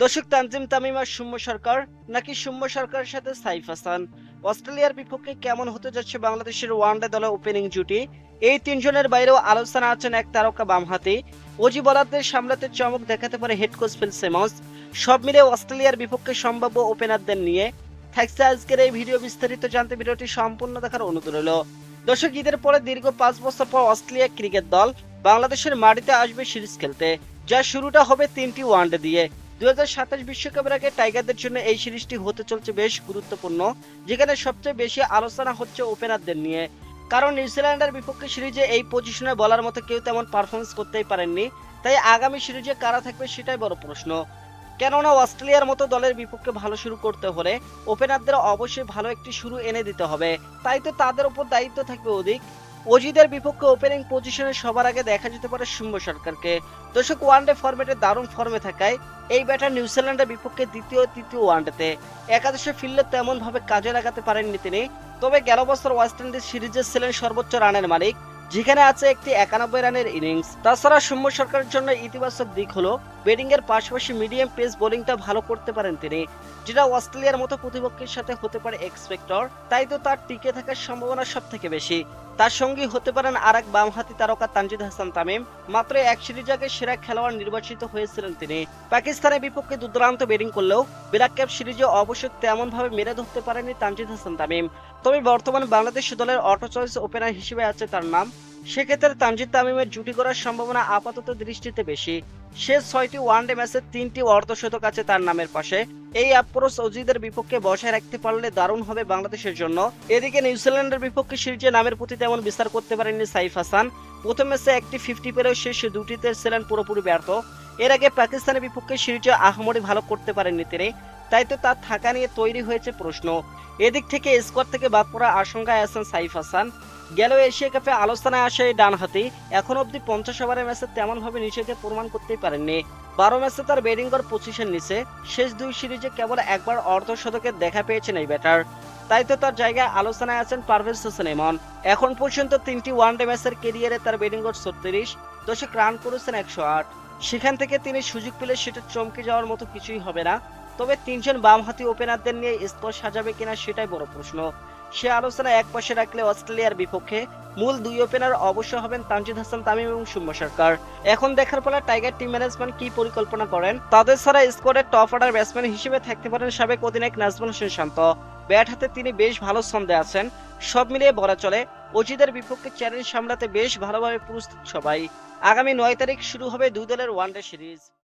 দর্শক, তানজিম তামিম আর সৌম্য সরকার নাকি সৌম্য সরকারের সাথে সাইফ হাসান? অস্ট্রেলিয়ার বিপক্ষে কেমন হতে যাচ্ছে বাংলাদেশের ওয়ানডে দলের ওপেনিং জুটি? এই তিনজনের বাইরেও আলোচনা আছেন এক তারকা বামহাতি। অজি বোলারদের সামলাতে চমক দেখাতে পারে হেড কোচ ফিল সিমন্স। সব মিলে অস্ট্রেলিয়ার বিপক্ষে সম্ভাব্য ওপেনারদের নিয়ে থাকছে আজকের এই ভিডিও। বিস্তারিত জানতে ভিডিওটি সম্পূর্ণ দেখার অনুরোধ রইল। দর্শক, ঈদের পরে দীর্ঘ 5 বছর পর অস্ট্রেলিয়া ক্রিকেট দল বাংলাদেশের মাটিতে আসবে সিরিজ খেলতে, যার শুরুটা হবে 3টি ওয়ানডে দিয়ে। 2027 বিশ্বকাপের আগে টাইগারদের জন্য এই সিরিজটি হতে চলছে বেশ গুরুত্বপূর্ণ, যেখানে সবচেয়ে বেশি আলোচনা হচ্ছে ওপেনারদের নিয়ে। কারণ নিউজিল্যান্ডের বিপক্ষে সিরিজে এই পজিশনে বলার মতো কেউ তেমন পারফরমেন্স করতেই পারেননি। তাই আগামী সিরিজে কারা থাকবে সেটাই বড় প্রশ্ন। কেননা অস্ট্রেলিয়ার মতো দলের বিপক্ষে ভালো শুরু করতে হলে ওপেনারদের অবশ্যই ভালো একটি শুরু এনে দিতে হবে। তাই তো তাদের উপর দায়িত্ব থাকবে অধিক। অজিদের বিপক্ষে ওপেনিং পজিশনে সবার আগে দেখা যেতে পারে সৌম্য সরকারকে। দর্শক, ওয়ানডে ফরম্যাটে দারুণ ফর্মে থাকায় এই ব্যাটার নিউজিল্যান্ডের বিপক্ষে দ্বিতীয় তৃতীয় ওয়ানডেতে একাদশে ফিরলে তেমন ভাবে কাজে লাগাতে পারেননি তিনি। তবে গেল বছর ওয়েস্ট ইন্ডিজ সিরিজে ছিলেন সর্বোচ্চ রানের মালিক, যেখানে আছে একটি 91 রানের ইনিংস। তাছাড়া সৌম্য সরকারের জন্য ইতিবাচক দিক হলো ব্যাটিং এর পাশাপাশি মিডিয়াম পেস বোলিংটা ভালো করতে পারেন তিনি, যেটা অস্ট্রেলিয়ার মতো প্রতিপক্ষের সাথে হতে পারে এক্সপেক্টর। তাই তো তার টিকে থাকার সম্ভাবনা সব থেকে বেশি। তার সঙ্গী হতে পারেন আরেক বামহাতি তারকা তানজিদ হাসান তামিম। মাত্র এক সিরিজ আগে সেরা খেলোয়াড় নির্বাচিত হয়েছিলেন তিনি। পাকিস্তানের বিপক্ষে দুর্দান্ত ব্যাটিং করলেও ব্ল্যাক ক্যাপ সিরিজে অবশ্য তেমন ভাবে মেরে ধরতে পারেনি তানজিদ হাসান তামিম। তবে বর্তমানে বাংলাদেশ দলের অটো চয়েস ওপেনার হিসেবে আছে তার নাম। সেক্ষেত্রে তানজিদ তামিমের জুটি করার সম্ভাবনা আপাতত দৃষ্টিতে বেশি। শেষ 6টি ওয়ানডে ম্যাচে 3টি অর্ধশতক আছে তার নামের পাশে। এই অ্যাপ্রোচ অজিদের বিপক্ষে বসায় রাখতে পারলে দারুণ হবে বাংলাদেশের জন্য। এদিকে নিউজিল্যান্ডের বিপক্ষে সিরিজে নামের প্রতি তেমন বিস্তার করতে পারেননি সাইফ হাসান। প্রথম ম্যাচে একটি 50 পেলেও শেষ দুটিতে ছিলেন পুরোপুরি ব্যর্থ। এর আগে পাকিস্তানের বিপক্ষে সিরিজে আহামরি ভালো করতে পারেননি তিনি। তাই তো তার থাকা নিয়ে তৈরি হয়েছে প্রশ্ন। এদিক থেকে স্কোয়াড থেকে বাদ পড়ার আশঙ্কায় আছেন সাইফ হাসান। গেল এশিয়া কাপে আলোচনায় আসে এই ডানহাতি এখন অব্দি 50 ওভারের ম্যাচে তেমন ভাবে নিজেকে প্রমাণ করতেই পারেননি। 12 ম্যাচে তার ব্যাটিং গড় 25-এর নিচে। শেষ দুই সিরিজে কেবল একবার অর্ধশতকের দেখা পেয়েছেন এই ব্যাটার। তাই তো তার জায়গায় আলোচনায় আছেন পারভেজ হোসেন ইমন। এখন পর্যন্ত 3টি ওয়ানডে ম্যাচের কেরিয়ারে তার ব্যাটিং গড় 36, দর্শক রান করেছেন 108। সেখান থেকে তিনি সুযোগ পেলে সেটা চমকে যাওয়ার মতো কিছুই হবে না। তবে তিনজন বামহাতি ওপেনারদের নিয়ে স্কোর সাজাবে কিনা সেটাই বড় প্রশ্ন। সে আলোচনা এক পাশে রাখলে অস্ট্রেলিয়ার বিপক্ষে মূল দুই ওপেনার অবশ্য হবেন তানজিদ হাসান তামিম এবং সৌম্য সরকার। এখন দেখার পালা টাইগার টিম ম্যানেজমেন্ট কি পরিকল্পনা করেন। তাদের ছাড়া স্কোয়াডের টপ অর্ডার ব্যাটসম্যান হিসেবে থাকতে পারেন সাবেক অধিনায়ক নাজমুল হোসেন শান্ত। ব্যাট হাতে তিনি বেশ ভালো ছন্দে আছেন। সব মিলিয়ে বলা চলে অজিদের বিপক্ষে চ্যালেঞ্জ সামলাতে বেশ ভালোভাবে প্রস্তুত সবাই। আগামী 9 তারিখ শুরু হবে দুই দলের ওয়ানডে সিরিজ।